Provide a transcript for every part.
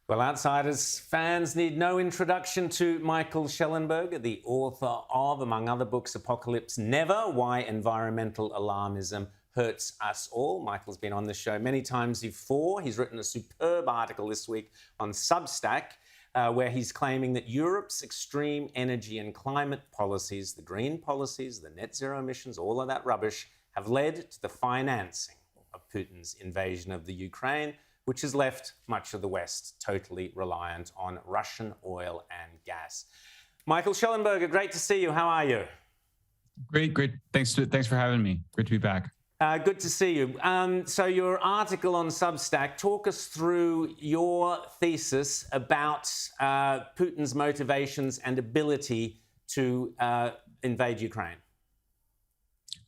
Well, Outsiders fans need no introduction to Michael Shellenberger, the author of, among other books, Apocalypse Never, Why Environmental Alarmism Hurts Us All. Michael's been on the show many times before. He's written a superb article this week on Substack, where he's claiming that Europe's extreme energy and climate policies, the green policies, the net zero emissions, all of that rubbish, have led to the financing of Putin's invasion of the Ukraine, which has left much of the West totally reliant on Russian oil and gas. Michael Shellenberger, great to see you. How are you? Great. Thanks for having me. Great to be back. Good to see you. So your article on Substack, talk us through your thesis about Putin's motivations and ability to invade Ukraine.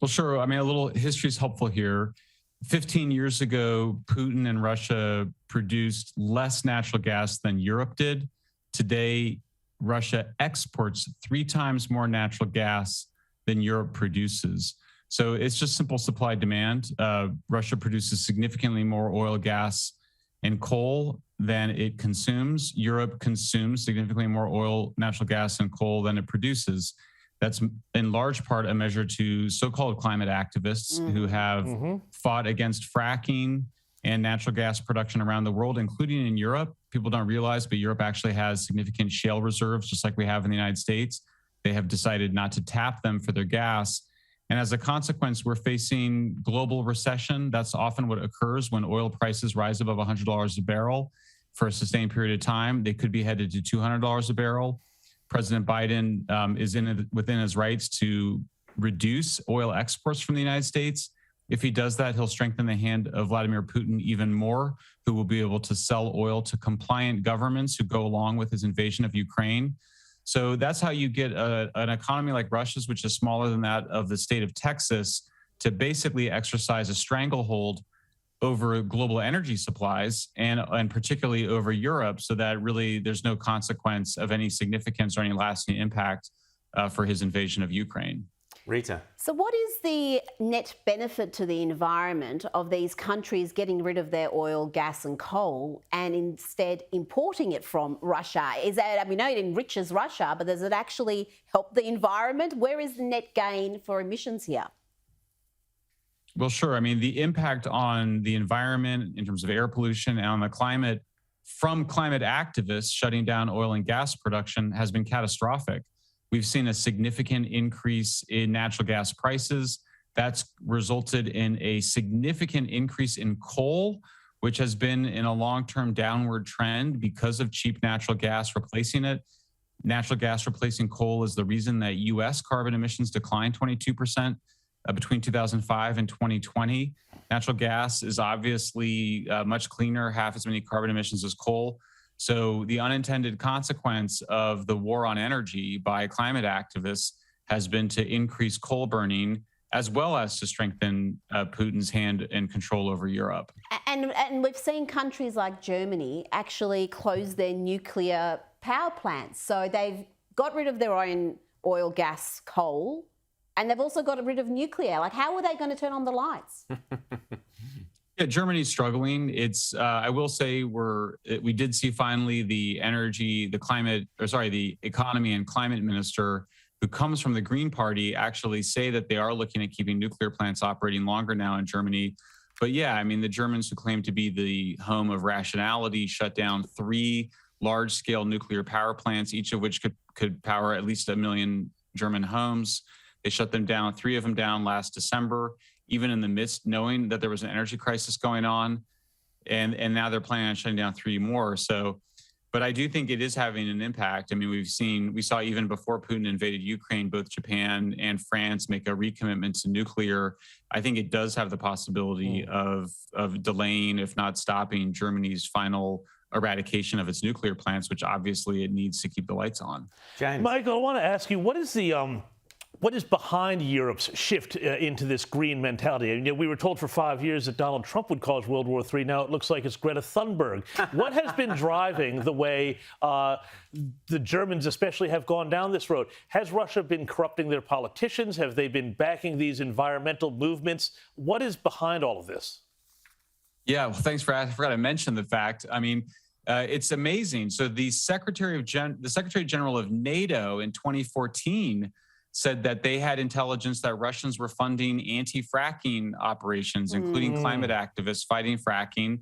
Well, sure. I mean, a little history is helpful here. 15 years ago, Putin and Russia produced less natural gas than Europe did. Today, Russia exports 3 times more natural gas than Europe produces. So it's just simple supply demand. Russia produces significantly more oil, gas, and coal than it consumes. Europe consumes significantly more oil, natural gas, and coal than it produces. That's in large part a measure to so-called climate activists who have fought against fracking and natural gas production around the world, including in Europe. People don't realize, but Europe actually has significant shale reserves, just like we have in the United States. They have decided not to tap them for their gas. And as a consequence, we're facing global recession. That's often what occurs when oil prices rise above $100 a barrel for a sustained period of time. They could be headed to $200 a barrel. President Biden is within his rights to reduce oil exports from the United States. If he does that, he'll strengthen the hand of Vladimir Putin even more, who will be able to sell oil to compliant governments who go along with his invasion of Ukraine. So that's how you get an economy like Russia's, which is smaller than that of the state of Texas, to basically exercise a stranglehold over global energy supplies and particularly over Europe, so that really there's no consequence of any significance or any lasting impact for his invasion of Ukraine. Rita. So what is the net benefit to the environment of these countries getting rid of their oil, gas and coal and instead importing it from Russia? Is that, we know it enriches Russia, but does it actually help the environment? Where is the net gain for emissions here? Well, sure. I mean, the impact on the environment in terms of air pollution and on the climate from climate activists shutting down oil and gas production has been catastrophic. We've seen a significant increase in natural gas prices. That's resulted in a significant increase in coal, which has been in a long-term downward trend because of cheap natural gas replacing it. Natural gas replacing coal is the reason that U.S. carbon emissions declined 22%. Between 2005 and 2020. Natural gas is obviously much cleaner, half as many carbon emissions as coal. So the unintended consequence of the war on energy by climate activists has been to increase coal burning, as well as to strengthen Putin's hand and control over Europe. And we've seen countries like Germany actually close their nuclear power plants. So they've got rid of their own oil, gas, coal, and they've also got rid of nuclear. Like, how are they going to turn on the lights? Yeah, Germany's struggling. It's I will say we did see finally the economy and climate minister, who comes from the Green Party, actually say that they are looking at keeping nuclear plants operating longer now in Germany. But yeah, I mean, the Germans, who claim to be the home of rationality, shut down 3 large-scale nuclear power plants, each of which could power at least 1 million German homes. They shut them down, 3 of them down last December, even in the midst, knowing that there was an energy crisis going on. And now they're planning on shutting down 3 more. So, but I do think it is having an impact. I mean, we saw even before Putin invaded Ukraine, both Japan and France make a recommitment to nuclear. I think it does have the possibility of delaying, if not stopping, Germany's final eradication of its nuclear plants, which obviously it needs to keep the lights on. James. Michael, I want to ask you, what is behind Europe's shift into this green mentality? I mean, we were told for 5 years that Donald Trump would cause World War III. Now it looks like it's Greta Thunberg. What has been driving the way the Germans especially have gone down this road? Has Russia been corrupting their politicians? Have they been backing these environmental movements? What is behind all of this? Yeah, well, thanks for asking. I forgot to mention the fact. I mean, It's amazing. So the Secretary General of NATO in 2014 said that they had intelligence that Russians were funding anti-fracking operations, including climate activists fighting fracking.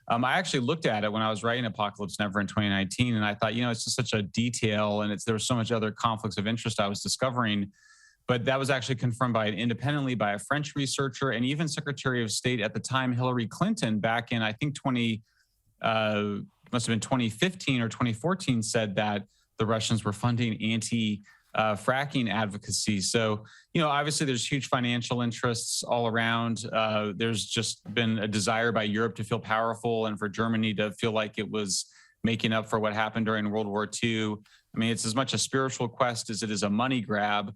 I actually looked at it when I was writing Apocalypse Never in 2019, and I thought, it's just such a detail, and there was so much other conflicts of interest I was discovering. But that was actually confirmed independently by a French researcher, and even Secretary of State at the time, Hillary Clinton, back in, I think, must have been 2015 or 2014, said that the Russians were funding anti-fracking advocacy. So, obviously there's huge financial interests all around. There's just been a desire by Europe to feel powerful and for Germany to feel like it was making up for what happened during World War II. I mean, it's as much a spiritual quest as it is a money grab,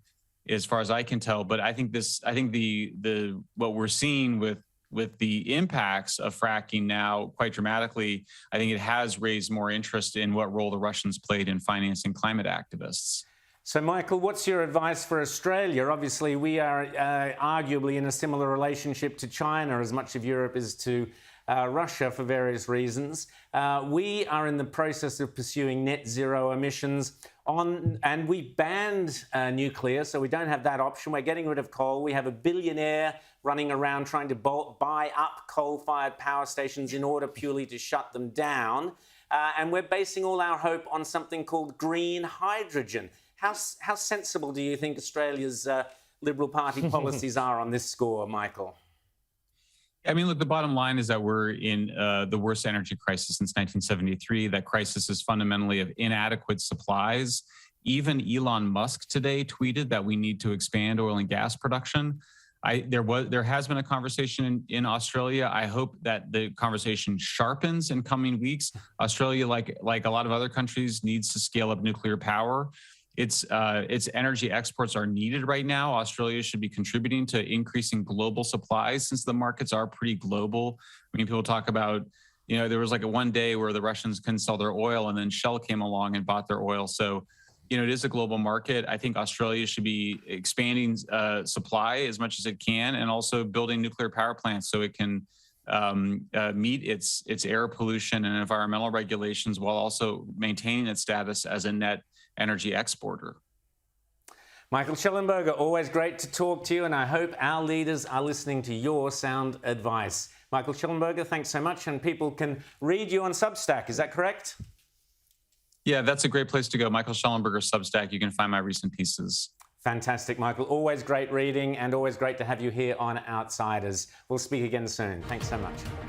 as far as I can tell. But I think the what we're seeing with the impacts of fracking now quite dramatically, I think it has raised more interest in what role the Russians played in financing climate activists. So, Michael, what's your advice for Australia? Obviously, we are arguably in a similar relationship to China, as much of Europe is to Russia for various reasons. We are in the process of pursuing net zero emissions and we banned nuclear, so we don't have that option. We're getting rid of coal. We have a billionaire running around trying to buy up coal-fired power stations in order purely to shut them down. And we're basing all our hope on something called green hydrogen. How sensible do you think Australia's Liberal Party policies are on this score, Michael? I mean, look, the bottom line is that we're in the worst energy crisis since 1973. That crisis is fundamentally of inadequate supplies. Even Elon Musk today tweeted that we need to expand oil and gas production. There has been a conversation in Australia. I hope that the conversation sharpens in coming weeks. Australia, like a lot of other countries, needs to scale up nuclear power. Its energy exports are needed right now. Australia should be contributing to increasing global supplies since the markets are pretty global. I mean, people talk about, there was like one day where the Russians couldn't sell their oil and then Shell came along and bought their oil. So, it is a global market. I think Australia should be expanding supply as much as it can and also building nuclear power plants so it can meet its air pollution and environmental regulations while also maintaining its status as a net energy exporter. Michael Shellenberger, always great to talk to you, and I hope our leaders are listening to your sound advice. Michael Shellenberger, thanks so much, and people can read you on Substack, is that correct? Yeah, that's a great place to go. Michael Shellenberger Substack, you can find my recent pieces. Fantastic, Michael. Always great reading and always great to have you here on Outsiders. We'll speak again soon. Thanks so much.